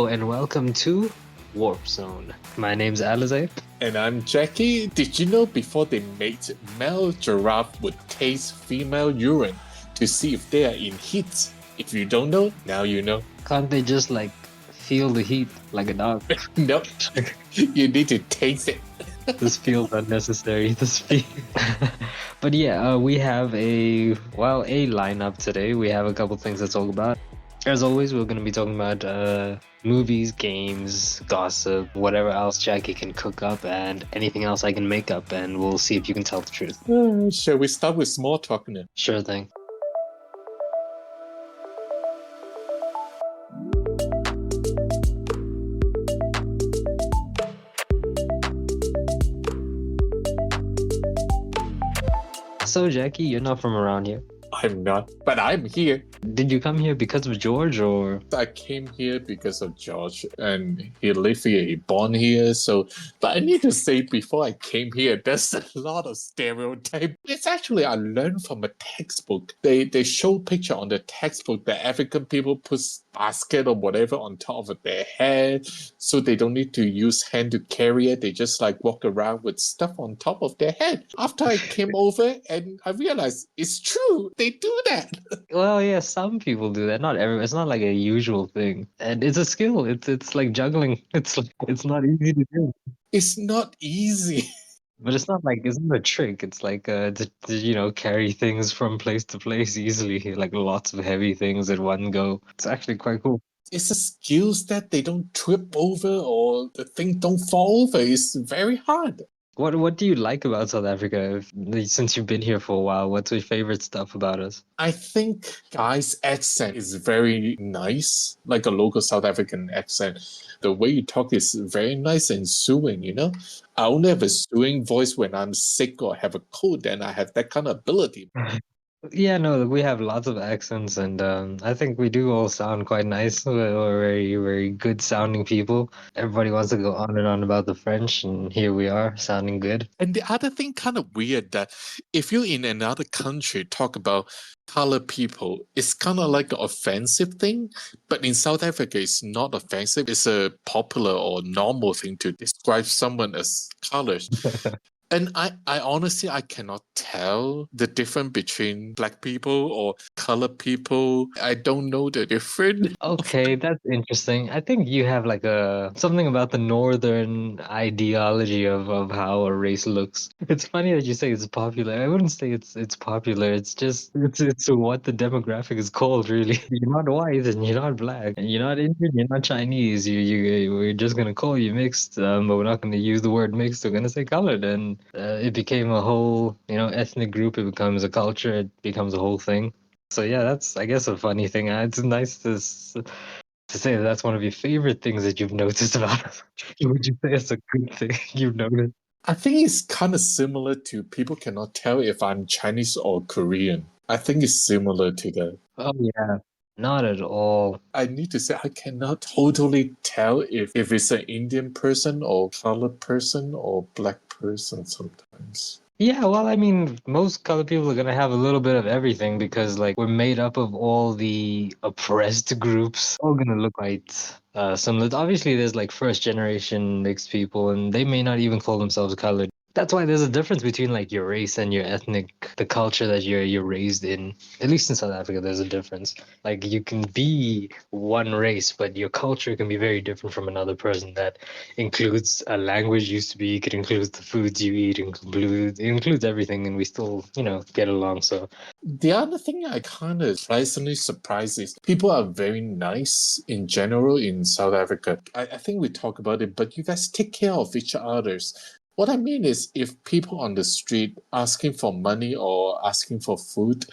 and welcome to Warp Zone. My name's Alizé. And I'm Jackie. Did you know before they made male giraffe would taste female urine to see if they are in heat? If you don't know, now you know. Can't they just feel the heat like a dog? Nope. You need to taste it. This feels unnecessary. But yeah, we have a lineup today. We have a couple things to talk about. As always, we're going to be talking about movies, games, gossip, whatever else Jackie can cook up, and anything else I can make up, and we'll see if you can tell the truth. Shall we start with small talk now? Sure thing. So, Jackie, you're not from around here. I'm not, but I'm here. Did you come here because of George, or? I came here because of George, and he lived here, he born here, but I need to say before I came here, there's a lot of stereotype. It's actually, I learned from a textbook. They show picture on the textbook that African people put basket or whatever on top of their head, so they don't need to use hand to carry it. They just walk around with stuff on top of their head. After I came over and I realized it's true. They do that. Well, yeah, some people do that. Not everyone. It's not like a usual thing, and it's a skill. It's like juggling. It's not easy to do. It's not easy. But it's not a trick. It's to carry things from place to place easily, like lots of heavy things at one go. It's actually quite cool. It's a skills that they don't trip over or the thing don't fall over. It's very hard. What do you like about South Africa? Since you've been here for a while, what's your favorite stuff about us? I think guy's accent is very nice, like a local South African accent. The way you talk is very nice and soothing, I only have a soothing voice when I'm sick or have a cold, and I have that kind of ability. Yeah, no, we have lots of accents, and I think we do all sound quite nice. We're very, very good sounding people. Everybody wants to go on and on about the French, and here we are, sounding good. And the other thing kind of weird that if you in another country talk about colored people, it's kind of like an offensive thing. But in South Africa, it's not offensive. It's a popular or normal thing to describe someone as colored. And I honestly, I cannot tell the difference between black people or colored people. I don't know the difference. Okay, that's interesting. I think you have something about the northern ideology of how a race looks. It's funny that you say it's popular. I wouldn't say it's popular. It's just it's what the demographic is called, really. You're not white and you're not black and you're not Indian, you're not Chinese. We're just gonna call you mixed, but we're not gonna use the word mixed. We're gonna say colored, and it became a whole, ethnic group. It becomes a culture. It becomes a whole thing. So yeah, that's, I guess, a funny thing. It's nice to say that's one of your favorite things that you've noticed about us. Would you say it's a good thing you've noticed? I think it's kind of similar to people cannot tell if I'm Chinese or Korean. I think it's similar to that. Oh yeah, not at all. I need to say I cannot totally tell if it's an Indian person or colored person or black person sometimes. Yeah, well, I mean, most colored people are gonna have a little bit of everything because, we're made up of all the oppressed groups. All gonna look quite similar. Obviously, there's first generation mixed people, and they may not even call themselves colored. That's why there's a difference between your race and your ethnic, the culture that you're raised in. At least in South Africa, there's a difference. You can be one race, but your culture can be very different from another person. That includes a language you speak, it includes the foods you eat, it includes everything, and we still, get along. So the other thing I kind of pleasantly surprised is people are very nice in general in South Africa. I think we talk about it, but you guys take care of each other's. What I mean is, if people on the street asking for money or asking for food,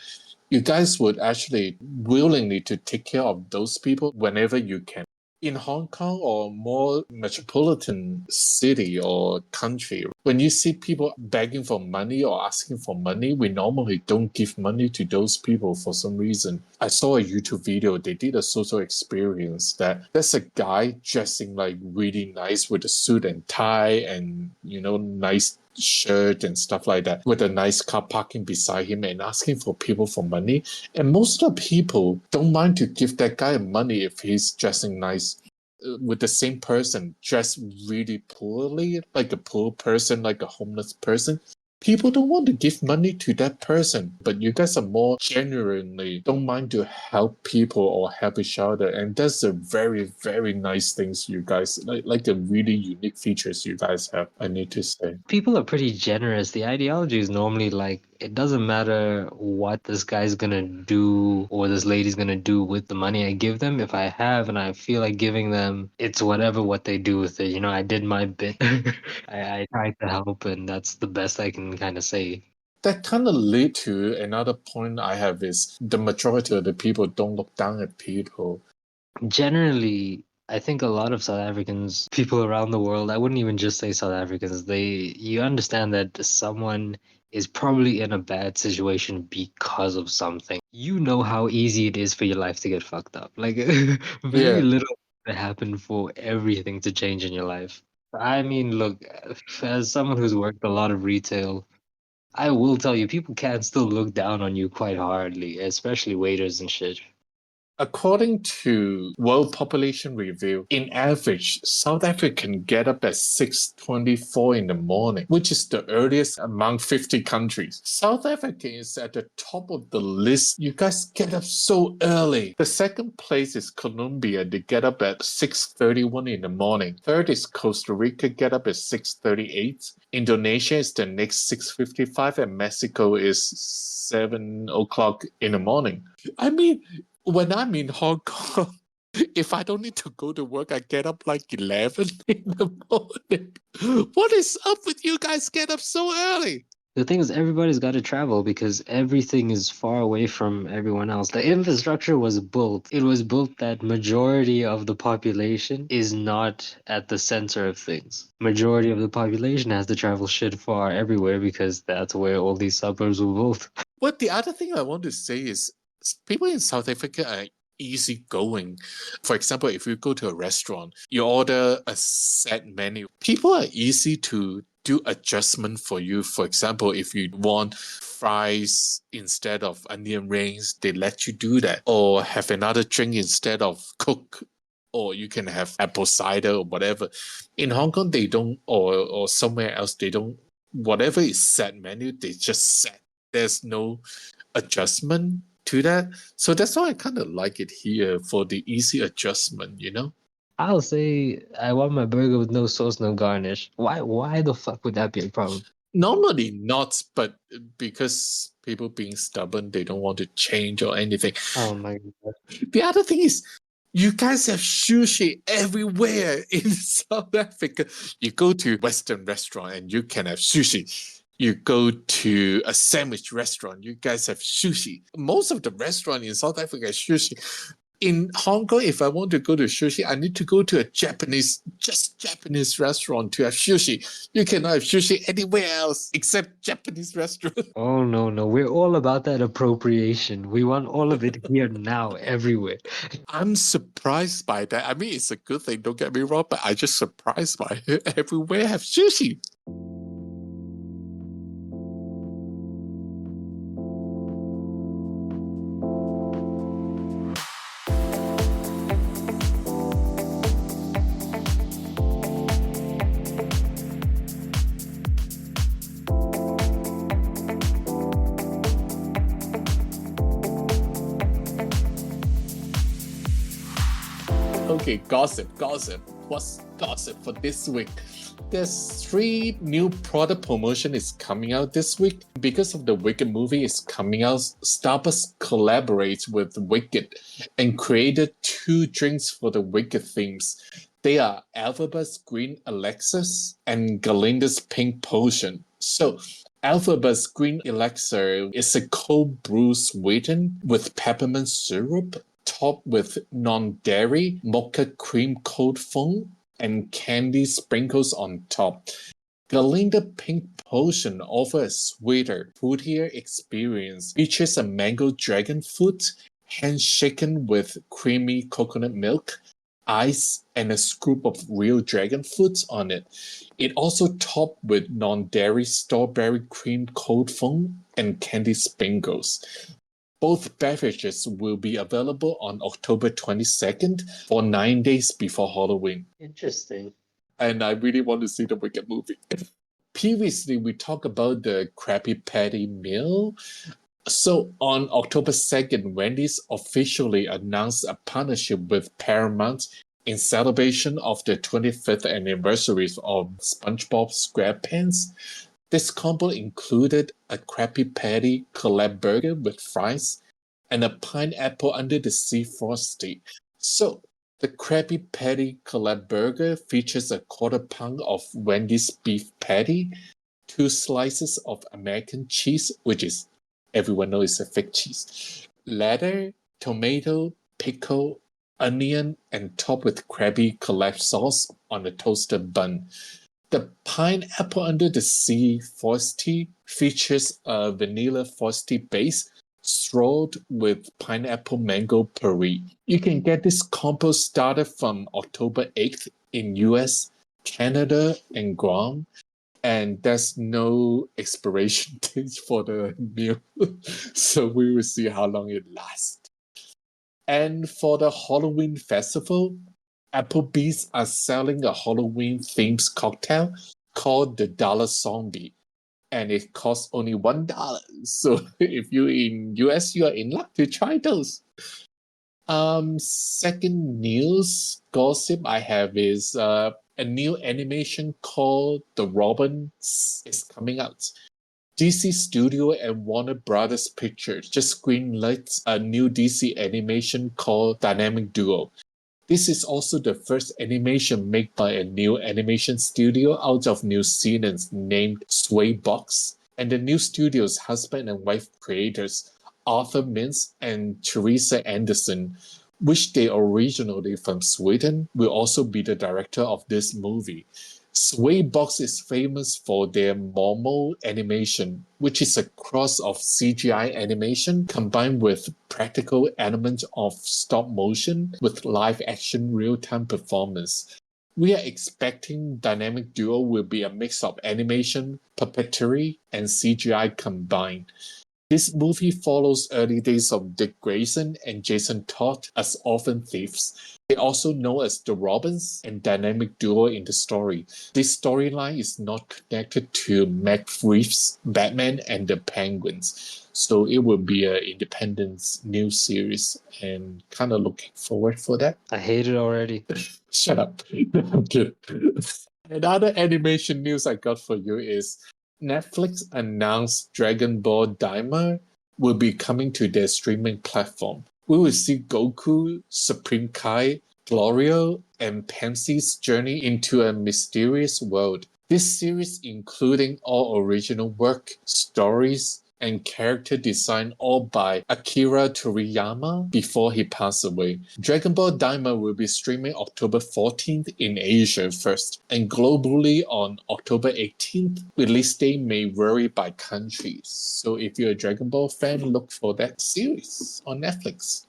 you guys would actually willingly to take care of those people whenever you can. In Hong Kong or more metropolitan city or country, when you see people begging for money or asking for money, we normally don't give money to those people for some reason. I saw a YouTube video, they did a social experience that there's a guy dressing really nice with a suit and tie and, nice shirt and stuff like that, with a nice car parking beside him and asking for people for money. And most of the people don't mind to give that guy money if he's dressing nice. with the same person dressed really poorly, like a poor person, like a homeless person, people don't want to give money to that person, but you guys are more genuinely don't mind to help people or help each other, and that's a very, very nice things you guys like the really unique features you guys have, I need to say. People are pretty generous. The ideology is normally like it doesn't matter what this guy's gonna do or this lady's gonna do with the money I give them. If I have and I feel like giving them, it's whatever what they do with it. You know, I did my bit. I tried to help, and that's the best I can kind of say. That kind of lead to another point I have is the majority of the people don't look down at people. Generally, I think a lot of South Africans, people around the world, I wouldn't even just say South Africans, you understand that someone is probably in a bad situation because of something. You know how easy it is for your life to get fucked up. Like, very Yeah. little to happen for everything to change in your life. I mean, look, as someone who's worked a lot of retail, I will tell you, people can still look down on you quite hardly, especially waiters and shit. According to World Population Review, in average, South African get up at 6:24 in the morning, which is the earliest among 50 countries. South Africa is at the top of the list. You guys get up so early. The second place is Colombia. They get up at 6:31 in the morning. Third is Costa Rica, get up at 6:38. Indonesia is the next 6:55, and Mexico is 7 o'clock in the morning. I mean, when I'm in Hong Kong, if I don't need to go to work, I get up like 11 in the morning. What is up with you guys get up so early? The thing is, everybody's got to travel because everything is far away from everyone else. The infrastructure was built. It was built that majority of the population is not at the center of things. Majority of the population has to travel shit far everywhere because that's where all these suburbs were built. But the other thing I want to say is people in South Africa are easygoing. For example, if you go to a restaurant, you order a set menu. People are easy to do adjustment for you. For example, if you want fries instead of onion rings, they let you do that. Or have another drink instead of Coke. Or you can have apple cider or whatever. In Hong Kong, they don't, or somewhere else, they don't, whatever is set menu, they just set. There's no adjustment to that. So that's why I kind of like it here for the easy adjustment, you know? I'll say I want my burger with no sauce, no garnish. Why the fuck would that be a problem? Normally not, but because people being stubborn, they don't want to change or anything. Oh my god. The other thing is, you guys have sushi everywhere in South Africa. You go to Western restaurant and you can have sushi. You go to a sandwich restaurant, you guys have sushi. Most of the restaurant in South Africa is sushi. In Hong Kong, if I want to go to sushi, I need to go to a just Japanese restaurant to have sushi. You cannot have sushi anywhere else except Japanese restaurant. Oh no, no. We're all about that appropriation. We want all of it here now, everywhere. I'm surprised by that. I mean, it's a good thing, don't get me wrong, but I just surprised by it. Everywhere have sushi. Okay, gossip. What's gossip for this week? There's 3 new product promotion is coming out this week. Because of the Wicked movie is coming out, Starbucks collaborates with Wicked and created 2 drinks for the Wicked themes. They are Alphabet's Green Elixir and Galinda's Pink Potion. So, Alphabet's Green Elixir is a cold brew sweetened with peppermint syrup, topped with non-dairy mocha cream cold foam and candy sprinkles on top. Galinda Pink Potion offers a sweeter, fruitier experience. Features a mango dragon fruit, hand-shaken with creamy coconut milk, ice, and a scoop of real dragon fruit on it. It also topped with non-dairy strawberry cream cold foam and candy sprinkles. Both beverages will be available on October 22nd for 9 days before Halloween. Interesting. And I really want to see the Wicked movie. Previously, we talked about the Krabby Patty meal. So on October 2nd, Wendy's officially announced a partnership with Paramount in celebration of the 25th anniversary of SpongeBob SquarePants. This combo included a Krabby Patty collab burger with fries and a pineapple under the sea frosty. So the Krabby Patty collab burger features a quarter pound of Wendy's beef patty, 2 slices of American cheese, which is everyone knows is a fake cheese, lettuce, tomato, pickle, onion, and topped with Krabby collab sauce on a toasted bun. The pineapple under the sea frosty features a vanilla frosty base swirled with pineapple mango puree. You can get this combo started from October 8th in US, Canada, and Guam. And there's no expiration date for the meal. So we will see how long it lasts. And for the Halloween festival, Applebee's are selling a Halloween themed cocktail called the Dollar Zombie, and it costs only $1. So if you're in US, you are in luck to try those. Second news gossip I have is a new animation called The Robins is coming out. DC Studio and Warner Brothers Pictures just greenlit a new DC animation called Dynamic Duo. This is also the first animation made by a new animation studio out of New Zealand named Swaybox, and the new studio's husband and wife creators, Arthur Mintz and Teresa Anderson, which they originally from Sweden, will also be the director of this movie. Swaybox is famous for their Momo animation, which is a cross of CGI animation combined with practical elements of stop motion with live action real-time performance. We are expecting Dynamic Duo will be a mix of animation, puppetry, and CGI combined. This movie follows early days of Dick Grayson and Jason Todd as orphan thieves. They also know as the Robins and Dynamic Duo in the story. This storyline is not connected to Matt Reeves' Batman and the Penguins, so it will be an independent new series, and kind of looking forward for that. I hate it already. Shut up. I'm kidding. Another animation news I got for you is Netflix announced Dragon Ball Daima will be coming to their streaming platform. We will see Goku, Supreme Kai, Glorio, and Pansy's journey into a mysterious world. This series, including all original work, stories, and character design all by Akira Toriyama before he passed away. Dragon Ball Daima will be streaming October 14th in Asia first, and globally on October 18th. Release date may vary by country, so if you're a Dragon Ball fan, look for that series on Netflix.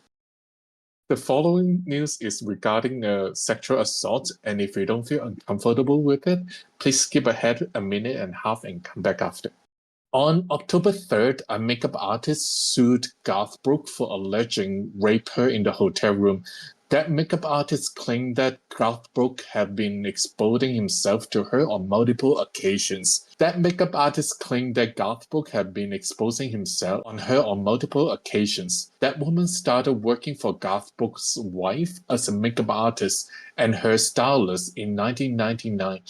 The following news is regarding sexual assault, and if you don't feel uncomfortable with it, please skip ahead a minute and a half and come back after. On October 3rd, a makeup artist sued Garth Brooks for alleging rape her in the hotel room. That makeup artist claimed that Garth Brooks had been exposing himself to her on multiple occasions. That makeup artist claimed that Garth Brooks had been exposing himself on her on multiple occasions. That woman started working for Garth Brooks' wife as a makeup artist and her stylist in 1999.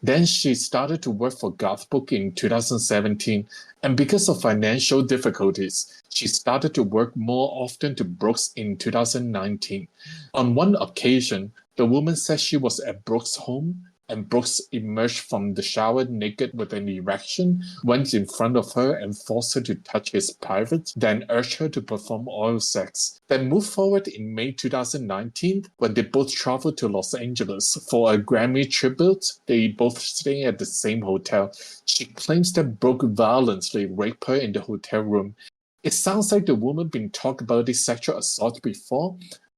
Then she started to work for Garth Brooks in 2017, and because of financial difficulties, she started to work more often to Brooks in 2019. On one occasion, the woman said she was at Brooks' home, and Brooks emerged from the shower naked with an erection, went in front of her and forced her to touch his private, then urged her to perform oral sex. Then moved forward in May 2019 when they both traveled to Los Angeles for a Grammy tribute. They both staying at the same hotel. She claims that Brooks violently raped her in the hotel room. It sounds like the woman been talked about this sexual assault before.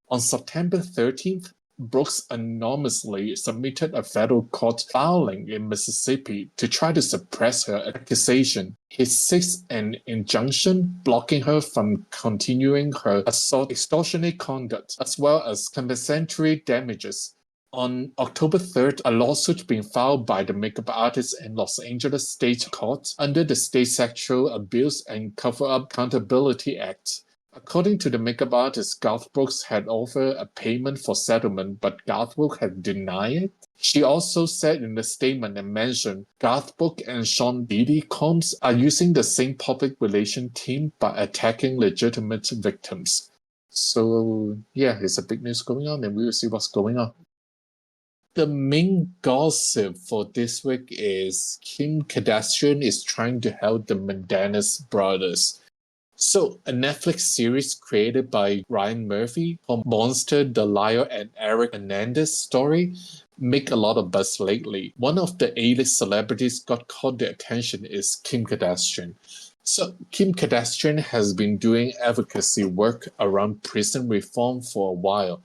On September 13th, Brooks anonymously submitted a federal court filing in Mississippi to try to suppress her accusation. He seeks an injunction blocking her from continuing her extortionate conduct, as well as compensatory damages. On October 3rd, a lawsuit being filed by the makeup artist in Los Angeles State Court under the State Sexual Abuse and Cover-up Accountability Act. According to the makeup artist, Garth Brooks had offered a payment for settlement, but Garth Brooks had denied it. She also said in the statement and mentioned Garth Brooks and Sean Diddy Combs are using the same public relation team by attacking legitimate victims. So yeah, there's a big news going on, and we will see what's going on. The main gossip for this week is Kim Kardashian is trying to help the Menendez brothers. So, a Netflix series created by Ryan Murphy for Monster, the Liar, and Eric Menendez story make a lot of buzz lately. One of the A-list celebrities got caught the attention is Kim Kardashian. So, Kim Kardashian has been doing advocacy work around prison reform for a while,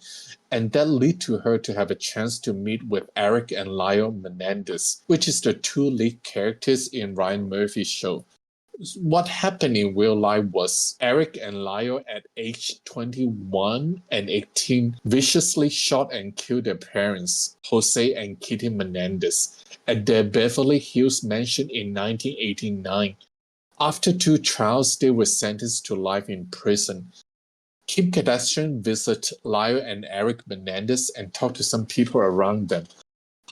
and that led to her to have a chance to meet with Eric and Lyle Menendez, which is the two lead characters in Ryan Murphy's show. What happened in real life was Eric and Lyle at age 21 and 18 viciously shot and killed their parents, Jose and Kitty Menendez, at their Beverly Hills mansion in 1989. After 2 trials, they were sentenced to life in prison. Kim Kardashian visited Lyle and Eric Menendez and talked to some people around them.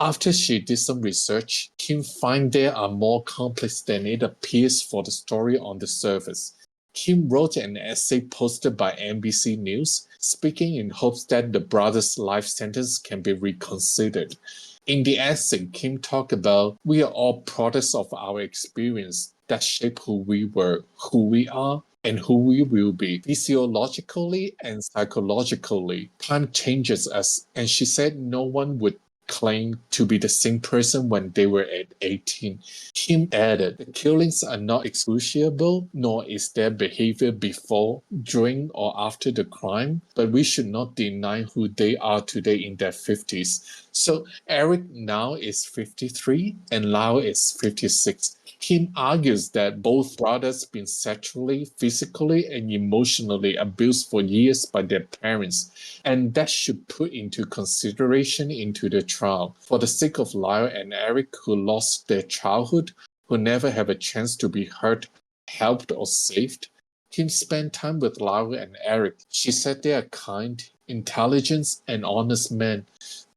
After she did some research, Kim finds there are more complex than it appears for the story on the surface. Kim wrote an essay posted by NBC News, speaking in hopes that the brothers' life sentence can be reconsidered. In the essay, Kim talked about we are all products of our experience that shape who we were, who we are, and who we will be physiologically and psychologically. Time changes us, and she said no one would claim to be the same person when they were at 18. Kim added, the killings are not excusable, nor is their behavior before, during, or after the crime, but we should not deny who they are today in their 50s. So Eric now is 53 and Lau is 56. Kim argues that both brothers been sexually, physically, and emotionally abused for years by their parents, and that should put into consideration into the trial. For the sake of Lyle and Eric, who lost their childhood, who never have a chance to be heard, helped, or saved, Kim spent time with Lyle and Eric. She said they are kind, intelligent, and honest men.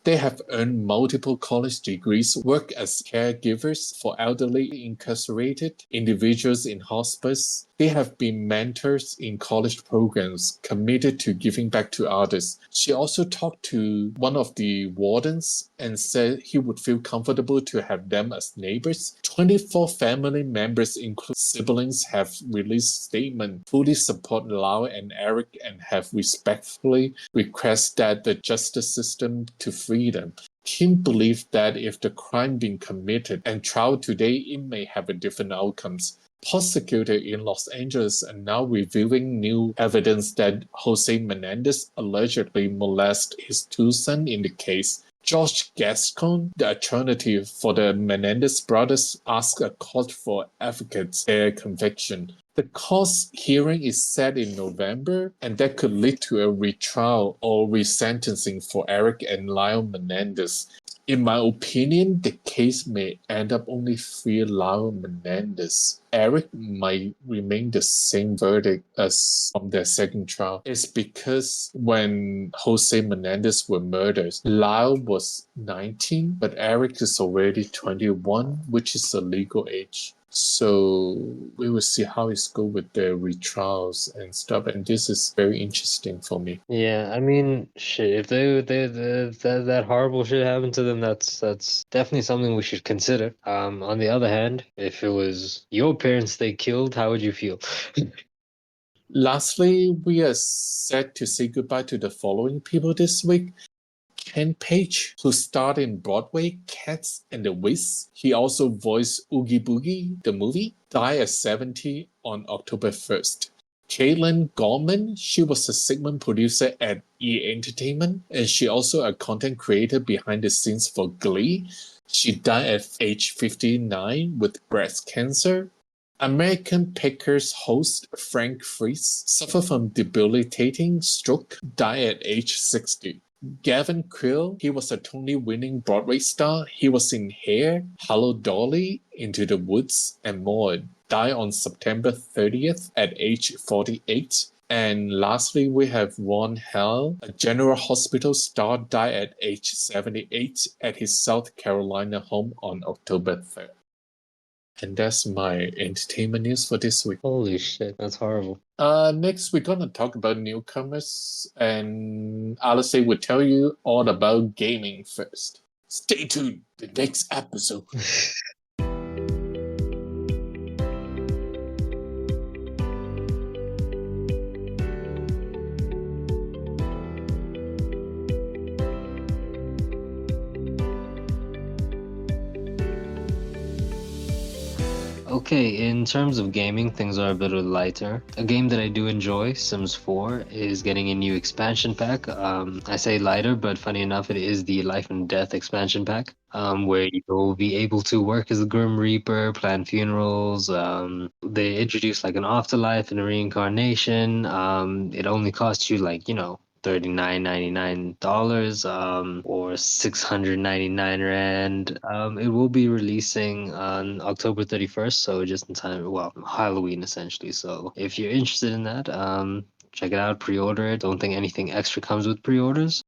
They have earned multiple college degrees, work as caregivers for elderly incarcerated individuals in hospice. They have been mentors in college programs, committed to giving back to others. She also talked to one of the wardens and said he would feel comfortable to have them as neighbors. 24 family members, including siblings, have released statements fully support Lau and Eric and have respectfully requested that the justice system to free them. Kim believed that if the crime been committed and tried today, it may have a different outcomes. Prosecutors in Los Angeles are now reviewing new evidence that Jose Menendez allegedly molested his 2 sons in the case. George Gascon, the attorney for the Menendez brothers, asked a court for advocates their conviction. The court's hearing is set in November, and that could lead to a retrial or resentencing for Eric and Lyle Menendez. In my opinion, the case may end up only free Lyle Menendez. Eric might remain the same verdict as from their second trial. It's because when Jose Menendez were murdered, Lyle was 19, but Eric is already 21, which is the legal age. So we will see how it's go with the retrials and stuff, and this is very interesting for me. Yeah, I mean, shit. If that horrible shit happened to them, that's definitely something we should consider. On the other hand, if it was your parents they killed, how would you feel? Lastly, we are set to say goodbye to the following people this week. Ken Page, who starred in Broadway Cats and the Wiz. He also voiced Oogie Boogie, the movie, died at 70 on October 1st. Caitlin Gorman, she was a segment producer at E Entertainment, and she also a content creator behind the scenes for Glee. She died at age 59 with breast cancer. American Pickers host Frank Fries suffered from debilitating stroke, died at age 60. Gavin Creel, he was a Tony-winning Broadway star. He was in Hair, Hello Dolly, Into the Woods, and more. Died on September 30th at age 48. And lastly, we have Ron Hall, a General Hospital star, died at age 78 at his South Carolina home on October 3rd. And that's my entertainment news for this week. Holy shit, that's horrible. Next, we're gonna talk about newcomers, and Alice will tell you all about gaming first. Stay tuned. The next episode. Okay, in terms of gaming, things are a bit lighter. A game that I do enjoy, Sims 4, is getting a new expansion pack. I say lighter, but funny enough, it is the Life and Death expansion pack, where you'll be able to work as a Grim Reaper, plan funerals. They introduce like an afterlife and a reincarnation. It only costs you like, $39.99 or 699 rand. It will be releasing on October 31st, so just in time, well, Halloween essentially. So if you're interested in that, check it out, pre-order it. Don't think anything extra comes with pre-orders.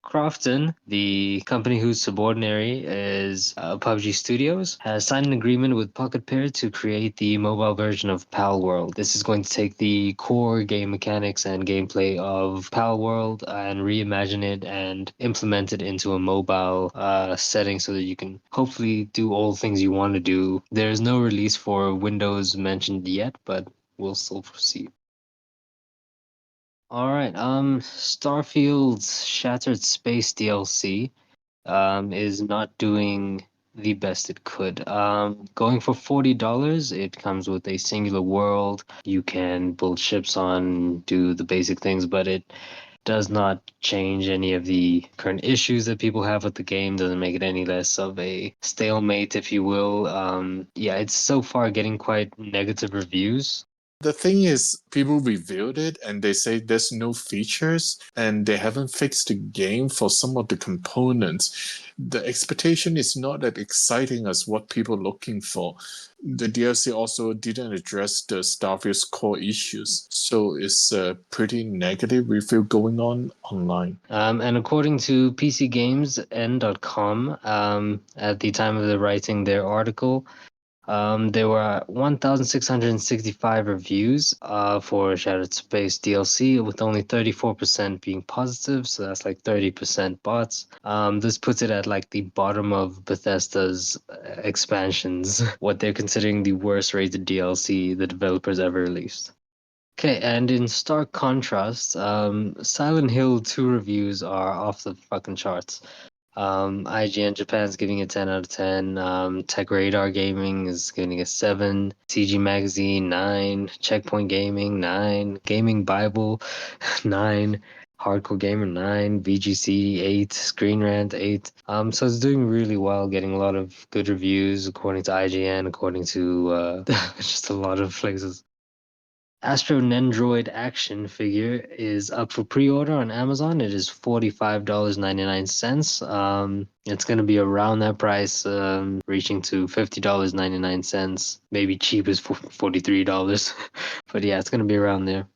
Crofton, the company whose subsidiary is PUBG Studios, has signed an agreement with Pocket Pair to create the mobile version of Palworld. This is going to take the core game mechanics and gameplay of Palworld and reimagine it and implement it into a mobile setting so that you can hopefully do all the things you want to do. There is no release for Windows mentioned yet, but we'll still proceed. All right. Starfield's Shattered Space DLC is not doing the best it could. Going for $40, it comes with a singular world. You can build ships on, do the basic things, but it does not change any of the current issues that people have with the game, doesn't make it any less of a stalemate, if you will. Yeah, it's so far getting quite negative reviews. The thing is, people reviewed it and they say there's no features and they haven't fixed the game for some of the components. The expectation is not that exciting as what people are looking for. The DLC also didn't address the Starfield's core issues, so it's a pretty negative review going on online. And according to PCGamesN.com, at the time of the writing their article, there were 1,665 reviews for Shattered Space DLC, with only 34% being positive, so that's like 30% bots. This puts it at like the bottom of Bethesda's expansions, what they're considering the worst rated DLC the developers ever released. Okay, and in stark contrast, Silent Hill 2 reviews are off the fucking charts. IGN Japan's giving it 10 out of 10. Tech Radar Gaming is giving it 7. CG Magazine 9. Checkpoint Gaming 9. Gaming Bible 9. Hardcore Gamer 9. VGC 8. Screen Rant 8. So it's doing really well, getting a lot of good reviews according to IGN, according to just a lot of places. Astro Nendoroid action figure is up for pre-order on Amazon. It is $45.99. It's going to be around that price, reaching to $50.99. Maybe cheap as $43. But yeah, it's going to be around there.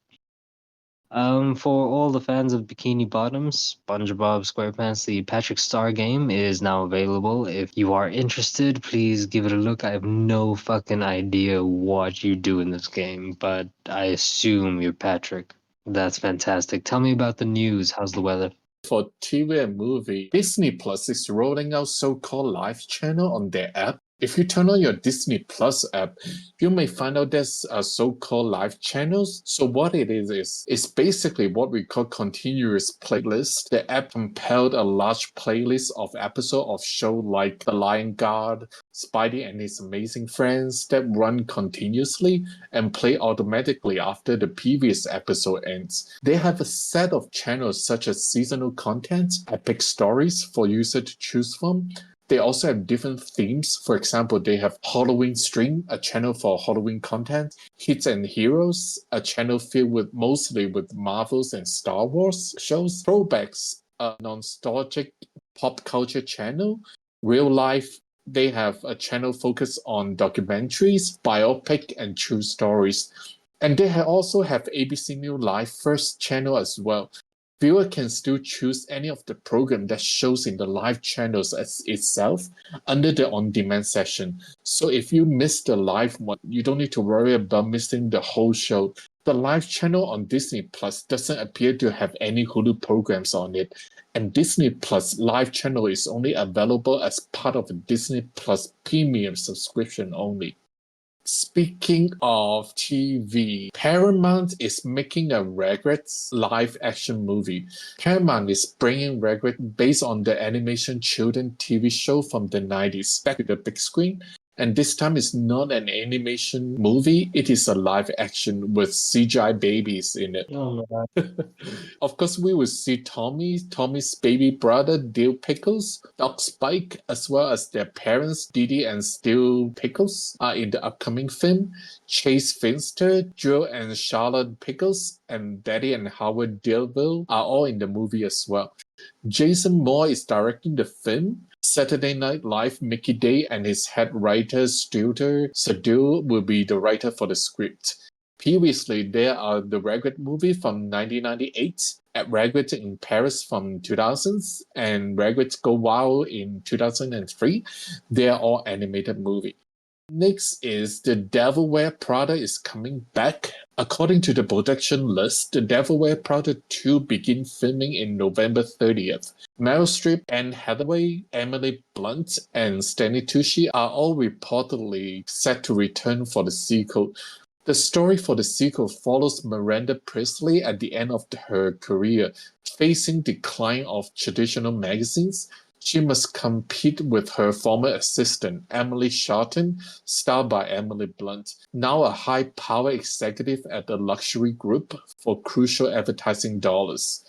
For all the fans of Bikini Bottoms, SpongeBob SquarePants, the Patrick Star game is now available. If you are interested, please give it a look. I have no fucking idea what you do in this game, but I assume you're Patrick. That's fantastic. Tell me about the news. How's the weather? For TV and movie, Disney Plus is rolling out so-called live channel on their app. If you turn on your Disney Plus app, you may find out there's a so-called live channels. So what it is it's basically what we call continuous playlist. The app compiled a large playlist of episodes of show like The Lion Guard, Spidey and His Amazing Friends that run continuously and play automatically after the previous episode ends. They have a set of channels such as seasonal content, epic stories for user to choose from. They also have different themes. For example, they have Halloween Stream, a channel for Halloween content, Hits and Heroes, a channel filled with mostly with Marvels and Star Wars shows, Throwbacks, a nostalgic pop culture channel, Real Life. They have a channel focused on documentaries, biopic, and true stories. And they also have ABC News Live First channel as well. Viewer can still choose any of the program that shows in the live channels as itself under the on-demand session. So if you miss the live one, you don't need to worry about missing the whole show. The live channel on Disney Plus doesn't appear to have any Hulu programs on it, and Disney Plus live channel is only available as part of a Disney Plus premium subscription only. Speaking of TV, Paramount is making a Rugrats live-action movie. Paramount is bringing Rugrats based on the animation children TV show from the 90s back to the big screen. And this time it's not an animation movie, it is a live action with CGI babies in it. Oh man. Of course, we will see Tommy's baby brother, Dill Pickles, Doc Spike, as well as their parents, Didi and Stu Pickles, are in the upcoming film. Chase Finster, Joe and Charlotte Pickles, and Daddy and Howard Dillville are all in the movie as well. Jason Moore is directing the film. Saturday Night Live Mickey Day and his head writer Stuart Sadul will be the writer for the script. Previously, there are the Rugrats movie from 1998, at Rugrats in Paris from 2000s, and Rugrats Go Wild in 2003. They are all animated movies. Next is The Devil Wears Prada is coming back. According to the production list, The Devil Wears Prada 2 begin filming in November 30th. Meryl Streep, Anne Hathaway, Emily Blunt, and Stanley Tucci are all reportedly set to return for the sequel. The story for the sequel follows Miranda Priestly at the end of her career. Facing decline of traditional magazines, she must compete with her former assistant, Emily Sharton, starred by Emily Blunt, now a high-power executive at a luxury group for crucial advertising dollars.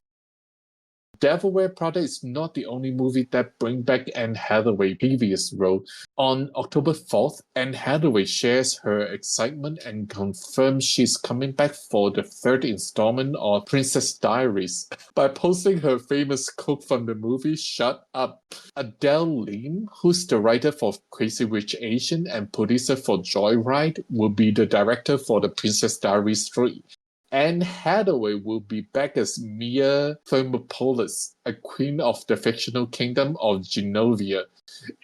Devil Wears Prada is not the only movie that brings back Anne Hathaway's previous role. On October 4th, Anne Hathaway shares her excitement and confirms she's coming back for the third installment of Princess Diaries by posting her famous quote from the movie, "Shut up." Adele Lim, who's the writer for Crazy Rich Asian and producer for Joyride, will be the director for the Princess Diaries 3. Anne Hathaway will be back as Mia Thermopolis, a queen of the fictional kingdom of Genovia.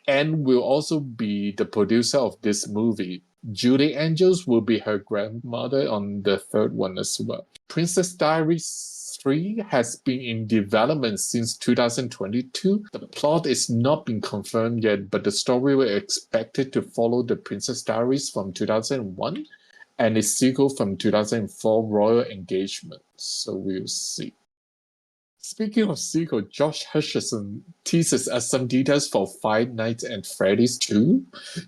Anne will also be the producer of this movie. Julie Andrews will be her grandmother on the third one as well. Princess Diaries 3 has been in development since 2022. The plot is not been confirmed yet, but the story will expected to follow the Princess Diaries from 2001 and its sequel from 2004, Royal Engagement. So we'll see. Speaking of sequel, Josh Hutcherson teases us some details for Five Nights at Freddy's 2.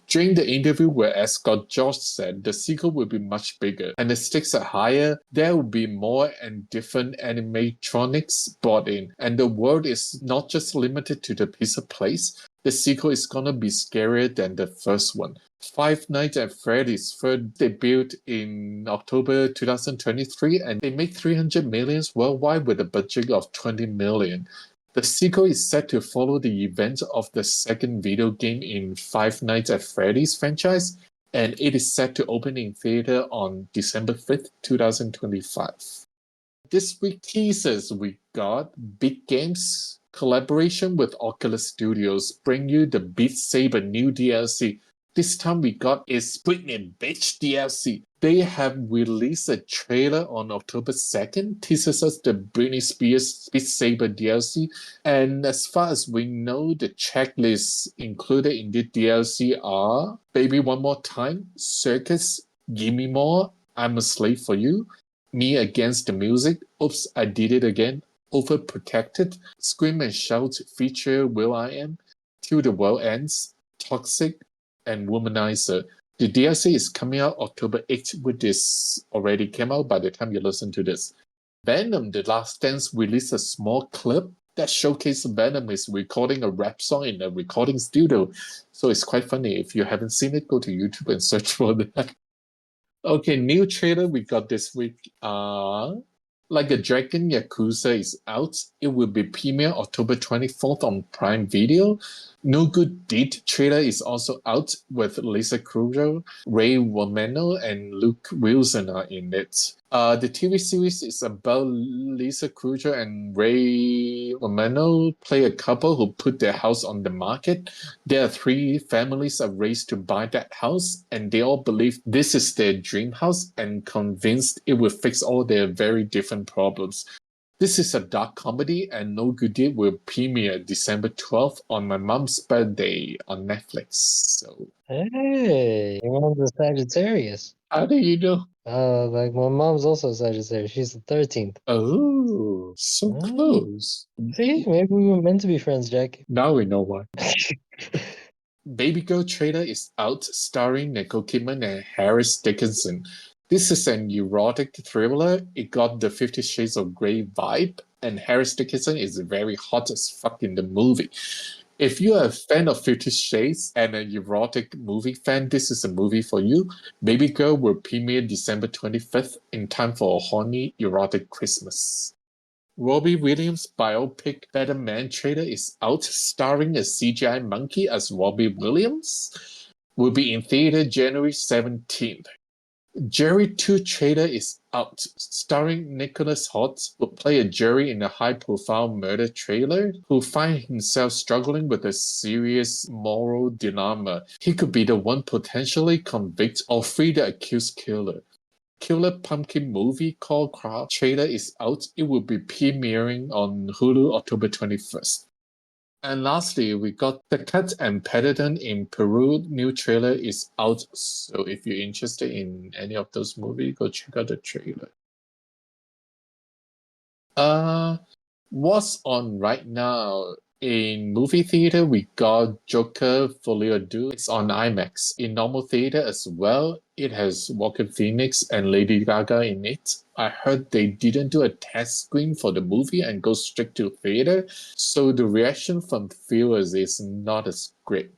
During the interview where Ascot Josh said the sequel will be much bigger and the stakes are higher, there will be more and different animatronics brought in, and the world is not just limited to the pizza place. The sequel is gonna be scarier than the first one. Five Nights at Freddy's first debuted in October 2023 and they made $300 million worldwide with a budget of $20 million. The sequel is set to follow the events of the second video game in Five Nights at Freddy's franchise, and it is set to open in theater on December 5th, 2025. This week teasers we got Big Games collaboration with Oculus Studios bring you the Beat Saber new DLC. This time we got is Britney Bitch DLC. They have released a trailer on October 2nd, teases us the Britney Spears Beat Saber DLC. And as far as we know, the checklists included in the DLC are Baby One More Time, Circus, Gimme More, I'm a Slave for You, Me Against the Music, Oops, I Did It Again, Overprotected, Scream and Shout feature Will I Am, Till the World Ends, Toxic, and Womanizer. The DLC is coming out October 8th, which is already came out by the time you listen to this. Venom, The Last Dance released a small clip that showcases Venom is recording a rap song in a recording studio. So it's quite funny. If you haven't seen it, go to YouTube and search for that. Okay, new trailer we got this week. Like a Dragon Yakuza is out. It will be premiere October 24th on Prime Video. No Good Deed trailer is also out with Lisa Kudrow, Ray Romano, and Luke Wilson are in it. The TV series is about Lisa Kudrow and Ray Romano play a couple who put their house on the market. There are three families are raised to buy that house, and they all believe this is their dream house and convinced it will fix all their very different problems. This is a dark comedy, and No Good Deed will premiere December 12th on my mom's birthday on Netflix. So, Hey, your mom's a Sagittarius. how do you know? Like my mom's also a Sagittarius. She's the 13th. Oh, so Oh, close. see, maybe we were meant to be friends, Jackie. Now we know why. Baby Girl trailer is out, starring Nicole Kidman and Harris Dickinson. This is an erotic thriller. It got the 50 Shades of Grey vibe, and Harris Dickinson is very hot as fuck in the movie. If you are a fan of 50 Shades and an erotic movie fan, this is a movie for you. Baby Girl will premiere December 25th in time for a horny, erotic Christmas. Robbie Williams' biopic Better Man trailer is out, starring a CGI monkey as Robbie Williams. Will be in theater January 17th. Jerry 2 trailer is out, starring Nicholas Hoult, who play a jury in a high-profile murder trailer, who finds himself struggling with a serious moral dilemma. He could be the one potentially convict or free the accused killer. Killer Pumpkin movie called Crowd trailer is out. It will be premiering on Hulu October 21st. And lastly, we got The Cat and Paddington in Peru new trailer is out. So if you're interested in any of those movies, go check out the trailer. What's on right now? In movie theater, we got Joker Folio Do. It's on IMAX. In normal theater as well, it has Joaquin Phoenix and Lady Gaga in it. I heard they didn't do a test screen for the movie and go straight to theater, so the reaction from viewers is not as great.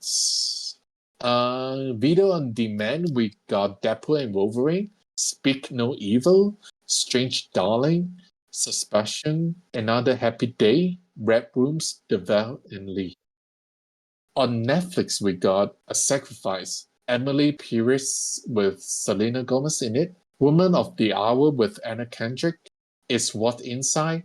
Video on demand, we got Deadpool and Wolverine, Speak No Evil, Strange Darling, Suspicion, Another Happy Day, Red Rooms, The Val, and Lee. On Netflix, we got A Sacrifice, Emily Pierce with Selena Gomez in it, Woman of the Hour with Anna Kendrick, Is What Inside,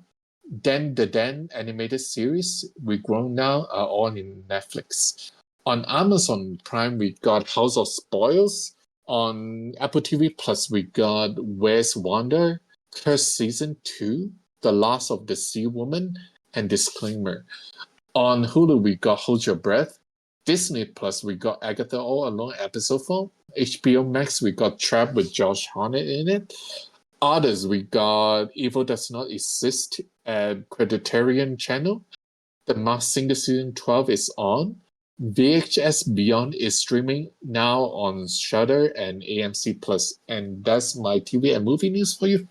Dan the Dan animated series, We Grown Now are all in Netflix. On Amazon Prime, we got House of Spoils. On Apple TV Plus, we got Where's Wanda, Curse Season 2, The Last of the Sea Woman, and Disclaimer. On Hulu, we got Hold Your Breath. Disney Plus, we got Agatha All Alone Episode 4. HBO Max, we got Trap with Josh Hartnett in it. Others, we got Evil Does Not Exist at Criterion Channel. The Masked Singer Season 12 is on. VHS Beyond is streaming now on Shudder and AMC Plus. And that's my TV and movie news for you.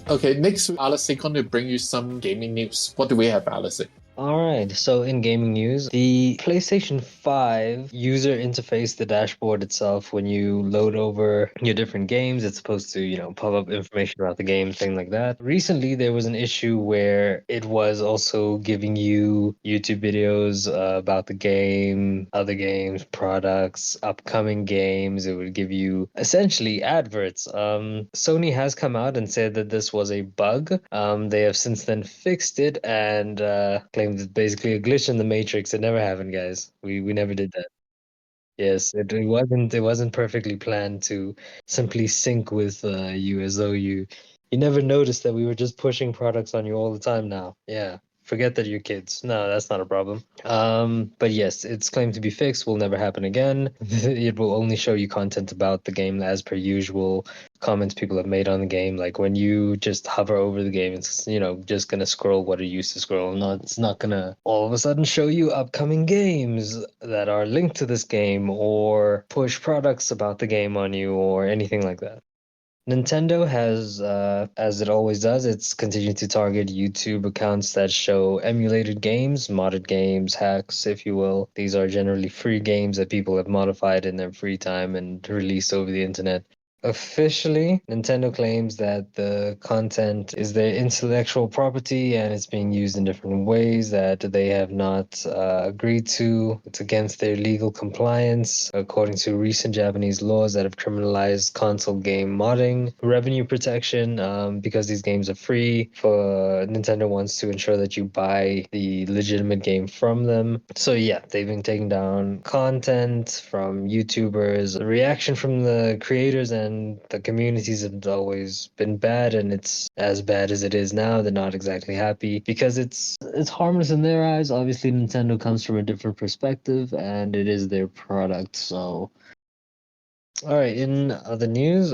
Okay, next, Alice is going to bring you some gaming news. What do we have, Alice? All right, so in gaming news, the PlayStation 5 user interface, the dashboard itself, when you load over your different games, it's supposed to, pop up information about the game, thing like that. Recently, there was an issue where it was also giving you YouTube videos about the game, other games, products, upcoming games. It would give you essentially adverts. Sony has come out and said that this was a bug. They have since then fixed it and claimed it's basically a glitch in the matrix. It never happened, guys. We never did that. Yes, it wasn't perfectly planned to simply sync with you as though you never noticed that we were just pushing products on you all the time now. Yeah. Forget that you're kids. No, that's not a problem. But yes, it's claimed to be fixed, will never happen again. It will only show you content about the game as per usual. Comments people have made on the game, like when you just hover over the game, it's just gonna scroll what it used to scroll. It's not gonna all of a sudden show you upcoming games that are linked to this game or push products about the game on you or anything like that. Nintendo has, as it always does, it's continued to target YouTube accounts that show emulated games, modded games, hacks, if you will. These are generally free games that people have modified in their free time and released over the internet. Officially, Nintendo claims that the content is their intellectual property and it's being used in different ways that they have not agreed to. It's against their legal compliance, according to recent Japanese laws that have criminalized console game modding, revenue protection, because these games are free. For Nintendo wants to ensure that you buy the legitimate game from them. So yeah, they've been taking down content from YouTubers. The reaction from the creators and the communities have always been bad, and it's as bad as it is now. They're not exactly happy because it's harmless in their eyes. Obviously, Nintendo comes from a different perspective, and it is their product. So, all right. In other news,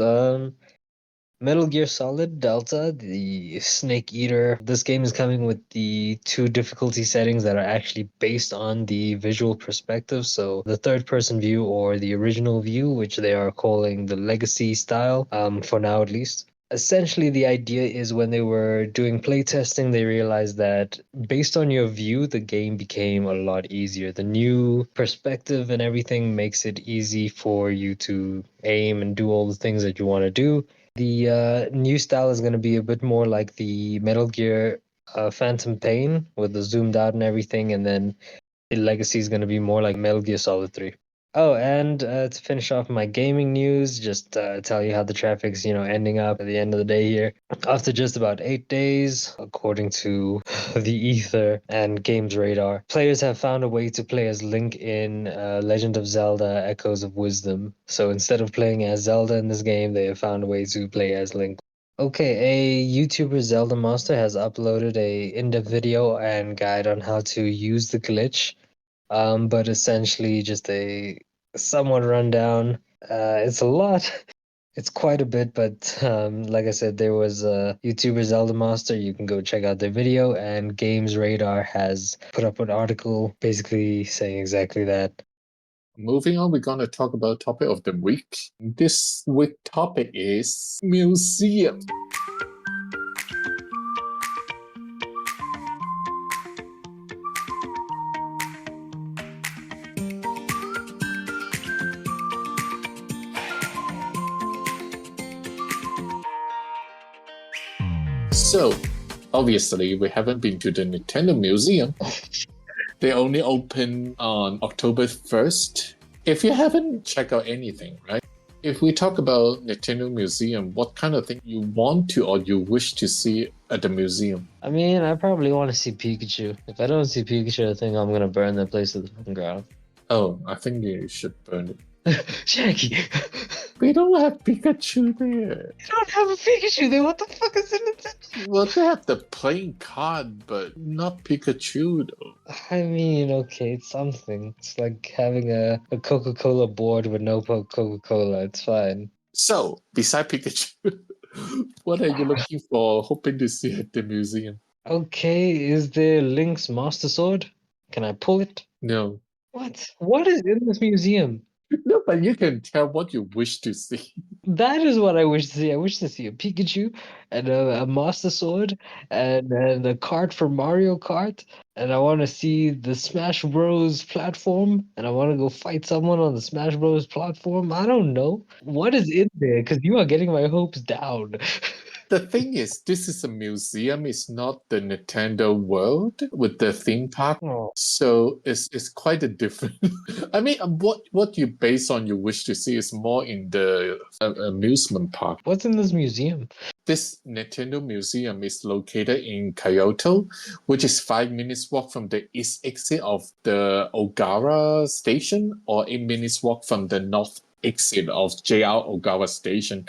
Metal Gear Solid Delta, the Snake Eater. This game is coming with the two difficulty settings that are actually based on the visual perspective. So the third person view or the original view, which they are calling the legacy style, for now at least. Essentially, the idea is when they were doing playtesting, they realized that based on your view, the game became a lot easier. The new perspective and everything makes it easy for you to aim and do all the things that you want to do. The new style is going to be a bit more like the Metal Gear Phantom Pain with the zoomed out and everything, and then the legacy is going to be more like Metal Gear Solid 3. Oh, and to finish off my gaming news, just tell you how the traffic's, ending up at the end of the day here. After just about 8 days, according to the Ether and Games Radar, players have found a way to play as Link in Legend of Zelda Echoes of Wisdom. So instead of playing as Zelda in this game, they have found a way to play as Link. Okay, a YouTuber Zelda Master has uploaded a in-depth video and guide on how to use the glitch, but essentially just a somewhat rundown. It's a lot. It's quite a bit, but like I said, there was a YouTuber Zelda Master. You can go check out their video, and Games Radar has put up an article basically saying exactly that. Moving on, we're going to talk about topic of the week. This week topic is museum. So, obviously, we haven't been to the Nintendo Museum. They only open on October 1st. If you haven't checked out anything, right? If we talk about Nintendo Museum, what kind of thing you want to or you wish to see at the museum? I mean, I probably want to see Pikachu. If I don't see Pikachu, I think I'm gonna burn that place to the fucking ground. Oh, I think you should burn it. Jackie, We don't have Pikachu there. you don't have a Pikachu there. What the fuck is in Nintendo? Well, they have the playing card, but not Pikachu though. I mean, okay, it's something. It's like having a Coca-Cola board with no Coca-Cola. It's fine. So, beside Pikachu, what are you looking for, hoping to see at the museum? Okay, is there Link's Master Sword? Can I pull it? No. What? What is in this museum? No, but you can tell what you wish to see. That is what I wish to see. I wish to see a Pikachu and a Master Sword and a cart for Mario Kart. And I want to see the Smash Bros. Platform. And I want to go fight someone on the Smash Bros. Platform. I don't know. What is in there? Because you are getting my hopes down. The thing is, this is a museum. It's not the Nintendo World with the theme park. Oh. So it's quite a different. I mean, what you base on you wish to see is more in the amusement park. What's in this museum? This Nintendo Museum is located in Kyoto, which is 5 minutes walk from the east exit of the Ogara station or 8 minutes walk from the north exit of JR Ogawa station.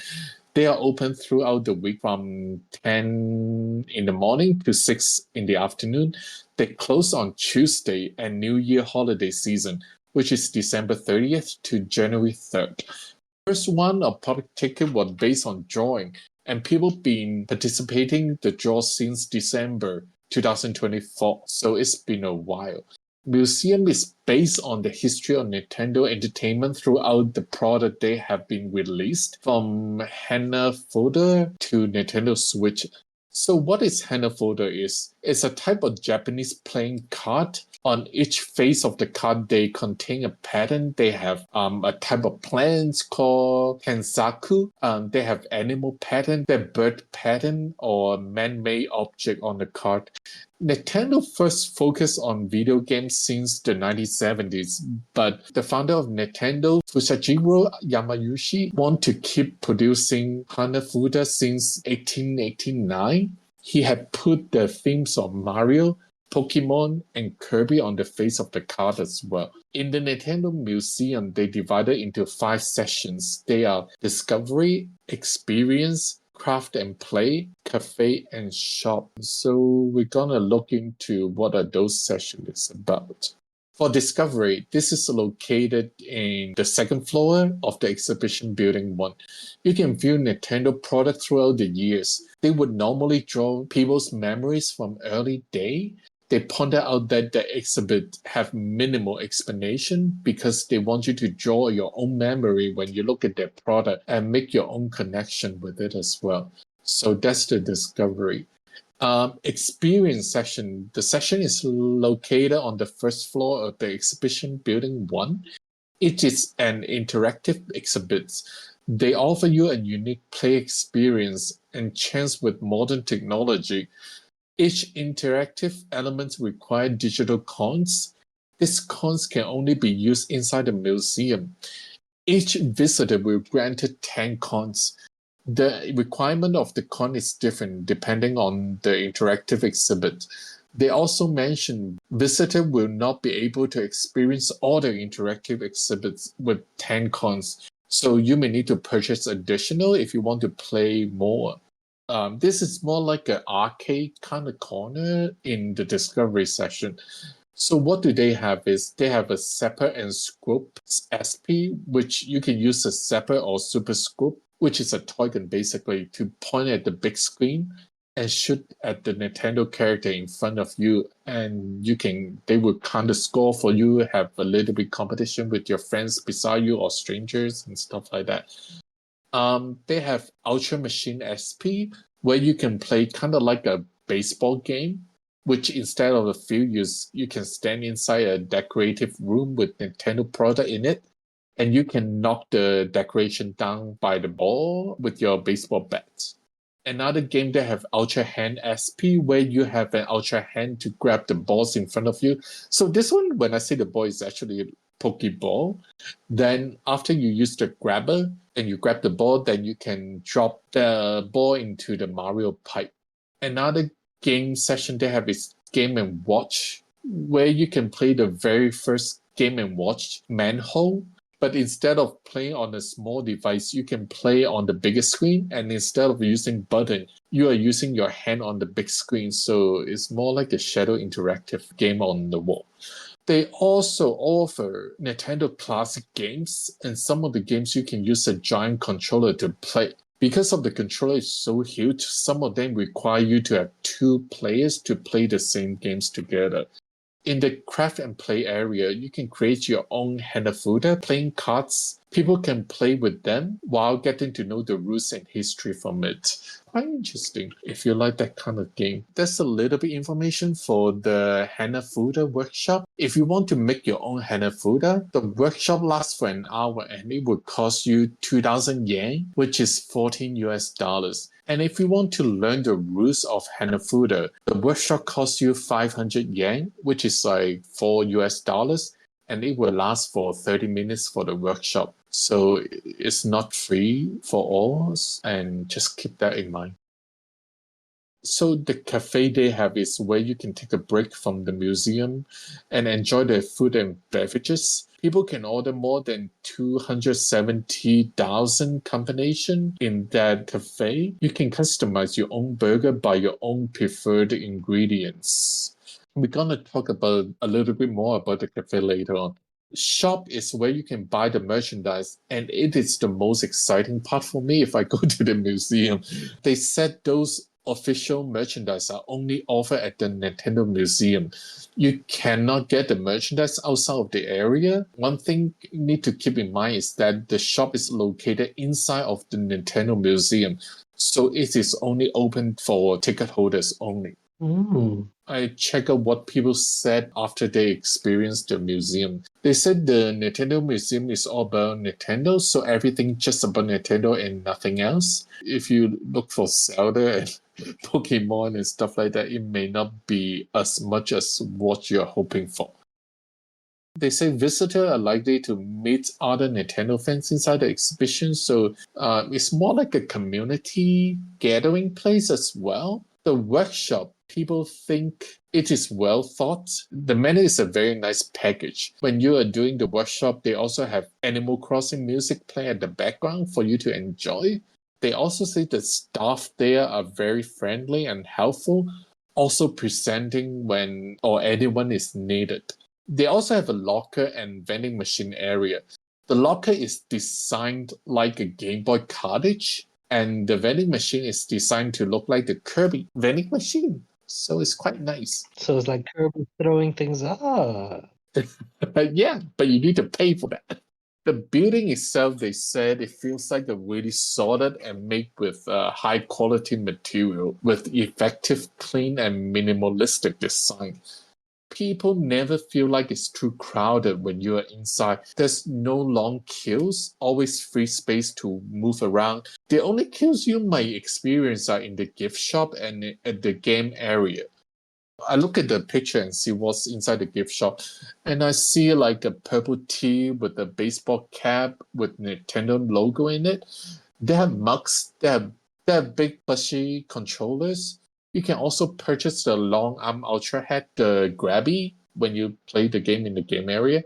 They are open throughout the week from 10 in the morning to 6 in the afternoon. They close on Tuesday and New Year holiday season, which is December 30th to January 3rd. First one, a public ticket was based on drawing, and people been participating the draw since December 2024, so it's been a while. Museum is based on the history of Nintendo Entertainment throughout the product they have been released, from Hanafuda to Nintendo Switch. So what is Hanafuda is? It's a type of Japanese playing card. On each face of the card, they contain a pattern. They have a type of plants called Tensaku. They have animal pattern, the bird pattern, or man-made object on the card. Nintendo first focused on video games since the 1970s, but the founder of Nintendo, Fusajiro Yamauchi, wanted to keep producing Hanafuda since 1889. He had put the themes of Mario, Pokemon, and Kirby on the face of the card as well. In the Nintendo Museum, they divided into 5 sections. They are Discovery, Experience, Craft and Play, Cafe, and Shop. So we're gonna look into what are those sessions about. For Discovery, this is located in the second floor of the exhibition building 1. You can view Nintendo products throughout the years. They would normally draw people's memories from early day. They pointed out that the exhibit have minimal explanation because they want you to draw your own memory when you look at their product and make your own connection with it as well. So that's the Discovery. Experience section. The section is located on the first floor of the exhibition building 1. It is an interactive exhibit. They offer you a unique play experience and chance with modern technology. Each interactive element requires digital coins. These coins can only be used inside the museum. Each visitor will be granted 10 coins. The requirement of the coin is different depending on the interactive exhibit. They also mention visitor will not be able to experience all the interactive exhibits with 10 coins. So you may need to purchase additional if you want to play more. This is more like an arcade kind of corner in the Discovery section. So what do they have is they have a Zapper and Scoop SP, which you can use a Zapper or Super Scoop, which is a toy gun basically, to point at the big screen and shoot at the Nintendo character in front of you, and they will kind of score for you, have a little bit competition with your friends beside you or strangers and stuff like that. They have Ultra Machine SP, where you can play kind of like a baseball game, which instead of a field, you can stand inside a decorative room with Nintendo product in it, and you can knock the decoration down by the ball with your baseball bat. Another game they have Ultra Hand SP, where you have an Ultra Hand to grab the balls in front of you. So this one, when I say the ball, is actually a Pokeball. Then after you use the grabber and you grab the ball, then you can drop the ball into the Mario pipe. Another game session they have is Game and Watch, where you can play the very first Game and Watch Manhole. But instead of playing on a small device, you can play on the bigger screen, and instead of using button, you are using your hand on the big screen. So it's more like a shadow interactive game on the wall. They also offer Nintendo classic games, and some of the games you can use a giant controller to play. Because of the controller is so huge, some of them require you to have 2 players to play the same games together. In the craft and play area, you can create your own Hanafuda playing cards. People can play with them while getting to know the rules and history from it. Quite interesting if you like that kind of game. That's a little bit information for the Hanafuda workshop. If you want to make your own Hanafuda, the workshop lasts for an hour and it would cost you 2,000 yen, which is 14 US dollars. And if you want to learn the rules of Hanafuda, the workshop costs you 500 yen, which is like 4 US dollars, and it will last for 30 minutes for the workshop. So it's not free for all, and just keep that in mind. So the cafe they have is where you can take a break from the museum and enjoy the food and beverages. People can order more than 270,000 combination in that cafe. You can customize your own burger by your own preferred ingredients. We're gonna talk about a little bit more about the cafe later on. Shop is where you can buy the merchandise, and it is the most exciting part for me if I go to the museum. They said those official merchandise are only offered at the Nintendo Museum. You cannot get the merchandise outside of the area. One thing you need to keep in mind is that the shop is located inside of the Nintendo Museum, so it is only open for ticket holders only. I check out what people said after they experienced the museum. They said the Nintendo Museum is all about Nintendo, so everything just about Nintendo and nothing else. If you look for Zelda and Pokemon and stuff like that, it may not be as much as what you're hoping for. They say visitors are likely to meet other Nintendo fans inside the exhibition, so it's more like a community gathering place as well. The workshop, people think it is well thought. The menu is a very nice package. When you are doing the workshop, they also have Animal Crossing music playing at the background for you to enjoy. They also say the staff there are very friendly and helpful, also presenting when or anyone is needed. They also have a locker and vending machine area. The locker is designed like a Game Boy cartridge, and the vending machine is designed to look like the Kirby vending machine. So it's quite nice. So it's like Kirby throwing things up. Yeah, but you need to pay for that. The building itself, they said, it feels like a really solid and made with high quality material with effective, clean, and minimalistic design. People never feel like it's too crowded when you're inside. There's no long queues, always free space to move around. The only queues you might experience are in the gift shop and at the game area. I look at the picture and see what's inside the gift shop, and I see like a purple tee with a baseball cap with Nintendo logo in it. They have mugs, they have big bushy controllers. You can also purchase the long arm ultra head, the grabby, when you play the game in the game area.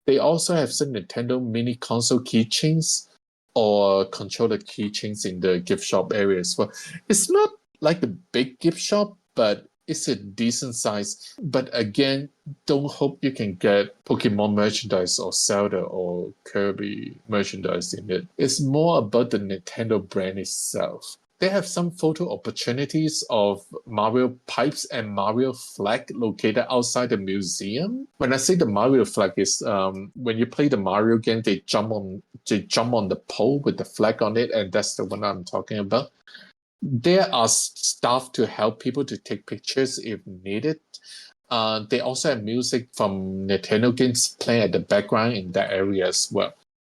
They also have some Nintendo mini console keychains or controller keychains in the gift shop area as well. It's not like a big gift shop, but it's a decent size. But again, don't hope you can get Pokemon merchandise or Zelda or Kirby merchandise in it. It's more about the Nintendo brand itself. They have some photo opportunities of Mario pipes and Mario flag located outside the museum. When I say the Mario flag is when you play the Mario game, they jump on the pole with the flag on it, and that's the one I'm talking about. There are staff to help people to take pictures if needed. They also have music from Nintendo games playing at the background in that area as well.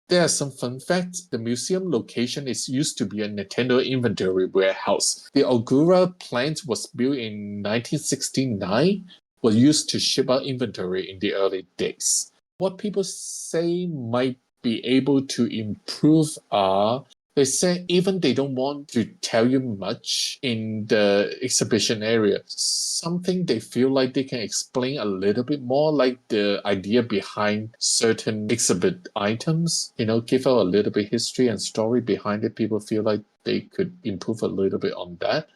There are some fun facts. The museum location is used to be a Nintendo inventory warehouse. The Ogura plant was built in 1969, was used to ship out inventory in the early days. What people say might be able to improve are they say even they don't want to tell you much in the exhibition area. Something they feel like they can explain a little bit more, like the idea behind certain exhibit items, give out a little bit history and story behind it. People feel like they could improve a little bit on that.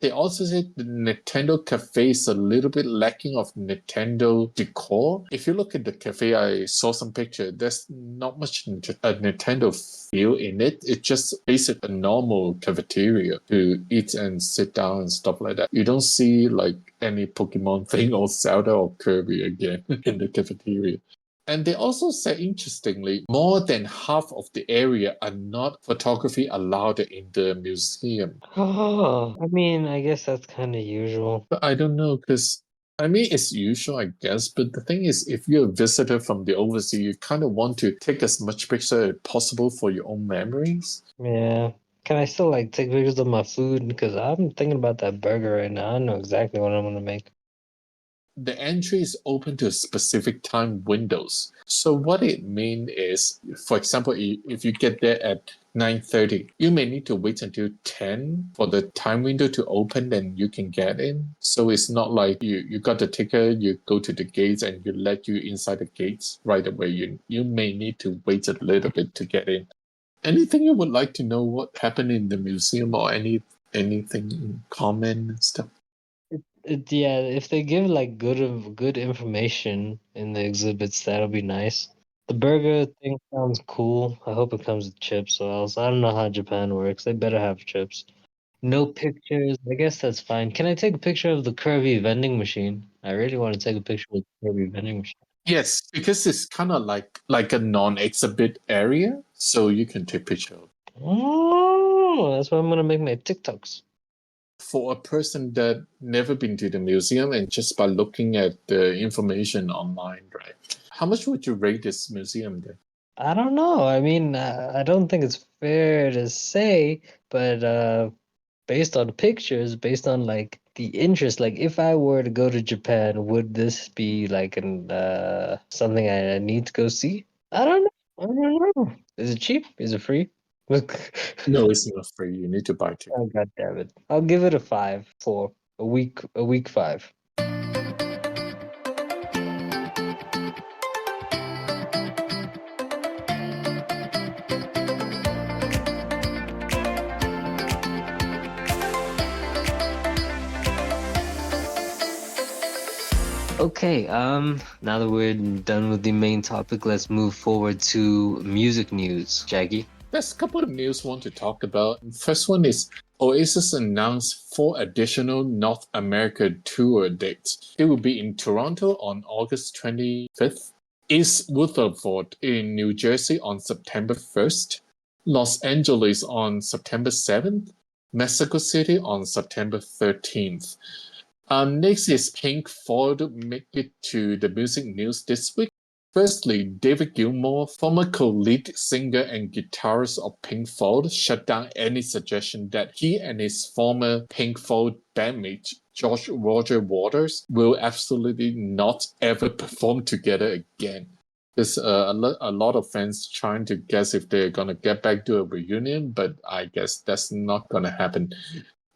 They also said the Nintendo cafe is a little bit lacking of Nintendo decor. If you look at the cafe, I saw some picture. There's not much a Nintendo feel in it. It's just basically a normal cafeteria to eat and sit down and stuff like that. You don't see like any Pokemon thing or Zelda or Kirby again in the cafeteria. And they also said, interestingly, more than half of the area are not photography allowed in the museum. Oh, I mean, I guess that's kind of usual. But I don't know, because it's usual, I guess. But the thing is, if you're a visitor from the overseas, you kind of want to take as much picture as possible for your own memories. Yeah. Can I still like take pictures of my food? Because I'm thinking about that burger right now. I know exactly what I'm gonna make. the entry is open to specific time windows. So what it means is, for example, if you get there at 9:30, you may need to wait until 10 for the time window to open, then you can get in. So it's not like you got the ticket, you go to the gates and you let you inside the gates right away. You may need to wait a little bit to get in. Anything you would like to know what happened in the museum or anything in common and stuff? Yeah, if they give like good information in the exhibits, that'll be nice. The burger thing sounds cool. I hope it comes with chips, or else I don't know how Japan works. They better have chips. No pictures. I guess that's fine. Can I take a picture of the curvy vending machine? I really want to take a picture with the curvy vending machine. Yes, because it's kind of like a non-exhibit area, so you can take picture. Oh, that's why I'm gonna make my TikToks. For a person that never been to the museum and just by looking at the information online, right? How much would you rate this museum then? I don't know. I mean, I don't think it's fair to say, but based on pictures, based on like the interest, like if I were to go to Japan, would this be like an something I need to go see? I don't know. I don't know. Is it cheap? Is it free? Look. No, it's not free. You need to buy ticket. Oh god damn it. I'll give it a 5 for a week 5. Okay, now that we're done with the main topic, let's move forward to music news. Jackie? There's a couple of news I want to talk about. First one is Oasis announced 4 additional North America tour dates. It will be in Toronto on August 25th, East Rutherford in New Jersey on September 1st, Los Angeles on September 7th, Mexico City on September 13th. Next is Pink Floyd make it to the music news this week. Firstly, David Gilmour, former co-lead singer and guitarist of Pink Floyd, shut down any suggestion that he and his former Pink Floyd bandmate, George Roger Waters, will absolutely not ever perform together again. There's a lot of fans trying to guess if they're going to get back to a reunion, but I guess that's not going to happen.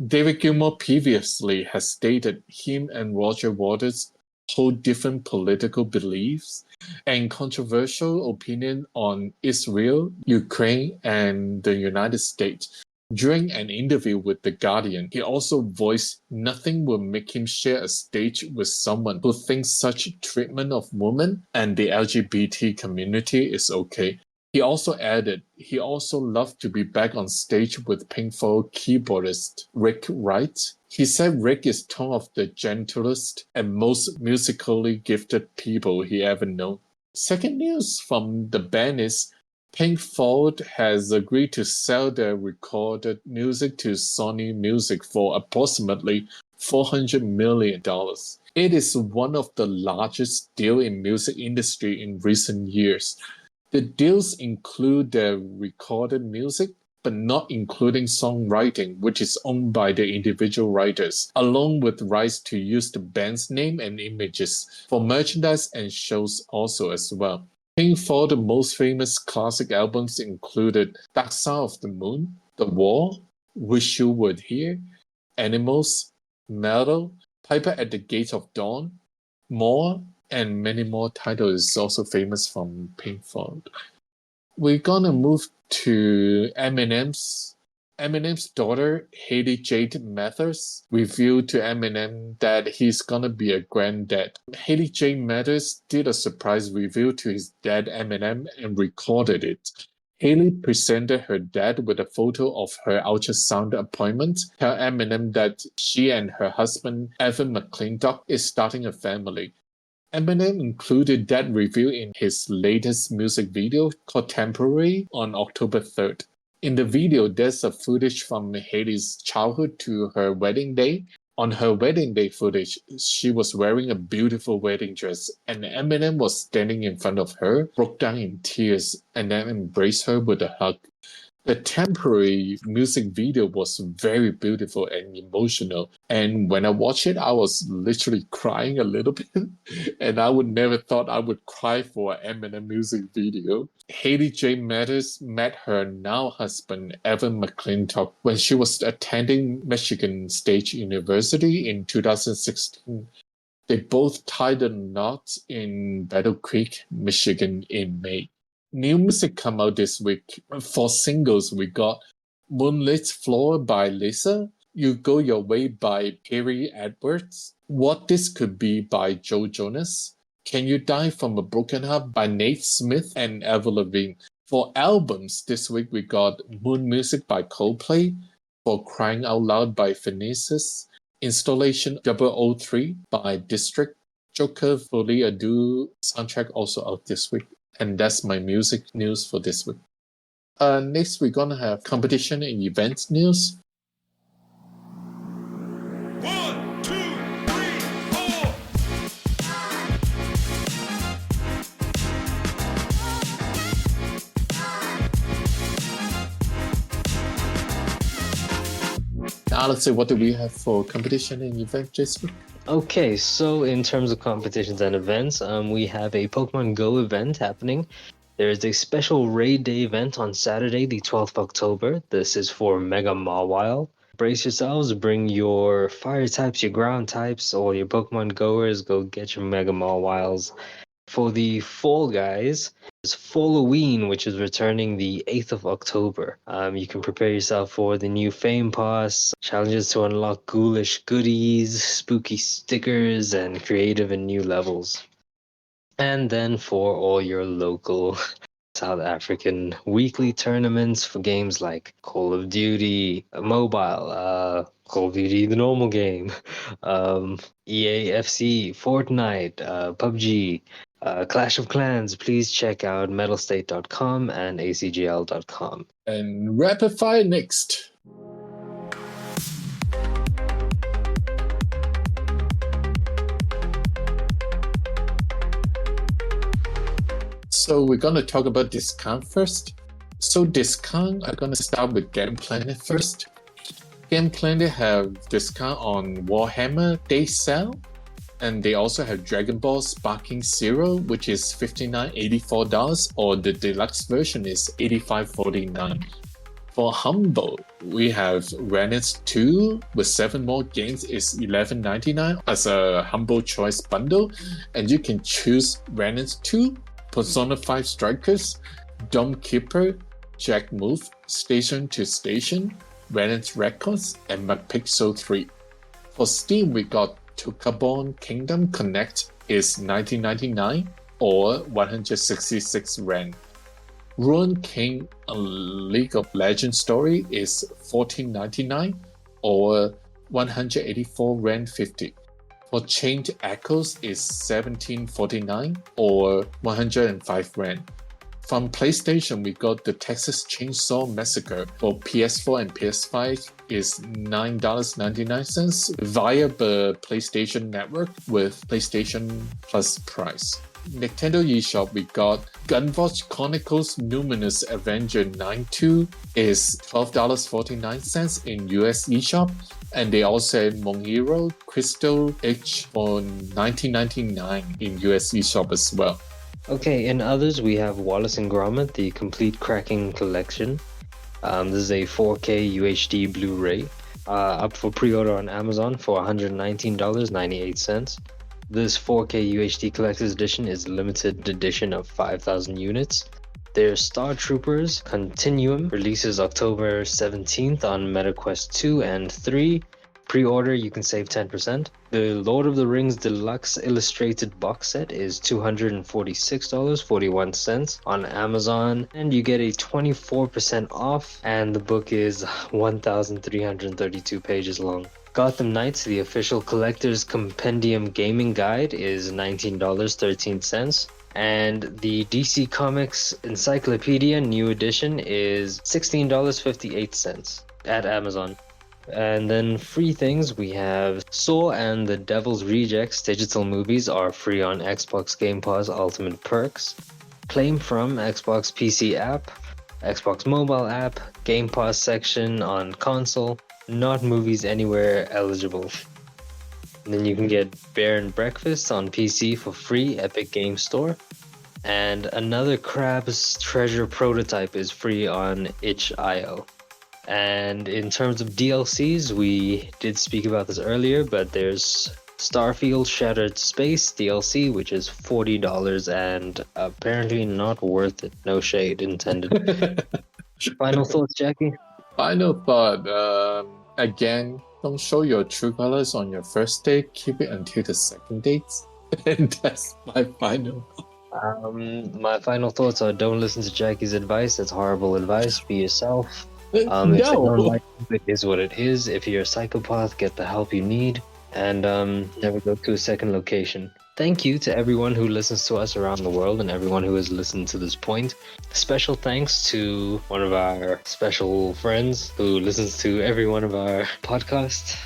David Gilmour previously has stated him and Roger Waters hold different political beliefs and controversial opinion on Israel, Ukraine, and the United States. During an interview with The Guardian, he also voiced nothing will make him share a stage with someone who thinks such treatment of women and the LGBT community is okay. He also added he also loved to be back on stage with Pink Floyd keyboardist Rick Wright. He said Rick is one of the gentlest and most musically gifted people he ever known. Second news from the band is Pink Floyd has agreed to sell their recorded music to Sony Music for approximately $400 million. It is one of the largest deals in music industry in recent years. The deals include their recorded music, but not including songwriting, which is owned by the individual writers, along with rights to use the band's name and images for merchandise and shows also as well. Pink Floyd's most famous classic albums included Dark Side of the Moon, The Wall, Wish You Were Here, Animals, Metal, Piper at the Gate of Dawn, More, and many more titles is also famous from Pink Floyd. We're gonna move to Eminem's daughter, Haley Jade Mathers, revealed to Eminem that he's gonna be a granddad. Haley Jade Mathers did a surprise reveal to his dad Eminem and recorded it. Haley presented her dad with a photo of her ultrasound appointment, tell Eminem that she and her husband, Evan McClintock, is starting a family. Eminem included that review in his latest music video called Temporary on October 3rd. In the video, there's a footage from Haley's childhood to her wedding day. On her wedding day footage, she was wearing a beautiful wedding dress, and Eminem was standing in front of her, broke down in tears, and then embraced her with a hug. The temporary music video was very beautiful and emotional. And when I watched it, I was literally crying a little bit. And I would never thought I would cry for an Eminem music video. Haley J. Mathers met her now husband, Evan McClintock, when she was attending Michigan State University in 2016. They both tied a knot in Battle Creek, Michigan in May. New music come out this week. For singles, we got Moonlit Floor by Lisa, You Go Your Way by Perry Edwards, What This Could Be by Joe Jonas, Can You Die From a Broken Heart by Nate Smith and Avril Lavigne. For albums, this week we got Moon Music by Coldplay, For Crying Out Loud by Phoenixes, Installation 003 by District, Joker Fully Ado soundtrack also out this week. And that's my music news for this week. Next, we're gonna have competition and events news. 1, 2, 3, 4. Now, let's say, what do we have for competition and event this week? Okay, so in terms of competitions and events, we have a Pokemon Go event happening. There is a special Raid Day event on Saturday, the 12th of October. This is for Mega Mawile. Brace yourselves, bring your fire types, your ground types, all your Pokemon Goers, go get your Mega Mawiles. For the Fall Guys, it's Halloween, which is returning the 8th of October. You can prepare yourself for the new Fame Pass, challenges to unlock ghoulish goodies, spooky stickers, and creative and new levels. And then for all your local South African weekly tournaments for games like Call of Duty Mobile, Call of Duty the normal game, EAFC, Fortnite, PUBG, Clash of Clans, please check out metalstate.com and acgl.com. And rapid fire next. So we're gonna talk about discount first. So discount, I'm gonna start with Game Planet first. Game Planet have discount on Warhammer Day Sale, and they also have Dragon Ball Sparking Zero, which is $59.84, or the deluxe version is $85.49. For Humble, we have Rennet 2 with 7 more games is $11.99 as a Humble Choice bundle, and you can choose Rennet 2, Persona 5 Strikers, Dome Keeper, Jack Move, Station to Station, Rennet Records, and McPixel 3. For Steam, we got Tukabon Kingdom Connect is $19.99 or 166 Rand. Ruin King A League of Legends Story is $14.99 or 184 Rand 50. For Chained Echoes is $17.49 or 105 Rand. From PlayStation, we got the Texas Chainsaw Massacre for PS4 and PS5 is $9.99 via the PlayStation Network with PlayStation Plus price. Nintendo eShop, we got Gunvolt Chronicles Numinous Avenger 9-2 is $12.49 in US eShop, and they also have Monhero Crystal Edge for $19.99 in US eShop as well. Okay, in others, we have Wallace and Gromit, the Complete Cracking Collection. This is a 4K UHD Blu-ray, up for pre-order on Amazon for $119.98. This 4K UHD Collector's Edition is a limited edition of 5,000 units. Their Star Troopers Continuum releases October 17th on MetaQuest 2 and 3. Pre-order, you can save 10%. The Lord of the Rings Deluxe Illustrated Box Set is $246.41 on Amazon, and you get a 24% off, and the book is 1,332 pages long. Gotham Knights, the official collector's compendium gaming guide, is $19.13. And the DC Comics Encyclopedia New Edition is $16.58 at Amazon. And then free things, we have Saw and the Devil's Rejects digital movies are free on Xbox Game Pass Ultimate Perks. Claim from Xbox PC app. Xbox mobile app, Game Pass section on console, not movies anywhere eligible. And then you can get Bear and Breakfast on PC for free, Epic Game Store. And another Crab's Treasure prototype is free on itch.io. And in terms of DLCs, we did speak about this earlier, but there's Starfield Shattered Space DLC, which is $40 and apparently not worth it. No shade intended. Final thoughts, Jackie? Final thought, again, don't show your true colors on your first date. Keep it until the second date. And that's my final. My final thoughts are: don't listen to Jackie's advice. That's horrible advice. Be yourself. If No. they don't like you, it is what it is. If you're a psychopath, get the help you need, and never go to a second location. Thank you to everyone who listens to us around the world and everyone who has listened to this point. Special thanks to one of our special friends who listens to every one of our podcasts.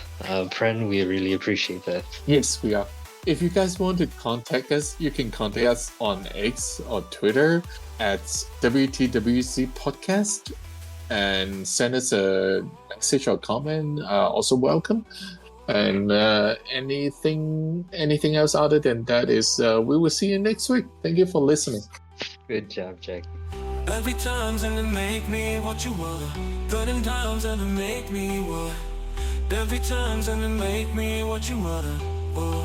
Pren, we really appreciate that. Yes, we are. If you guys want to contact us, you can contact us on X or Twitter at WTWC Podcast and send us a message or comment. Also welcome. And anything else other than that is we will see you next week. Thank you for listening. Good job, Jackie. Every time's gonna make me what you want. Good and time's gonna make me what. Every time's gonna make me what you wanna. Oh.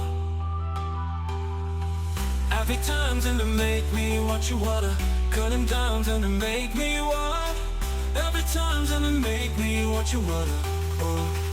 Every time's gonna make me what you wanna. Good and time's gonna make me what. Every time's gonna make me what you wanna. Oh.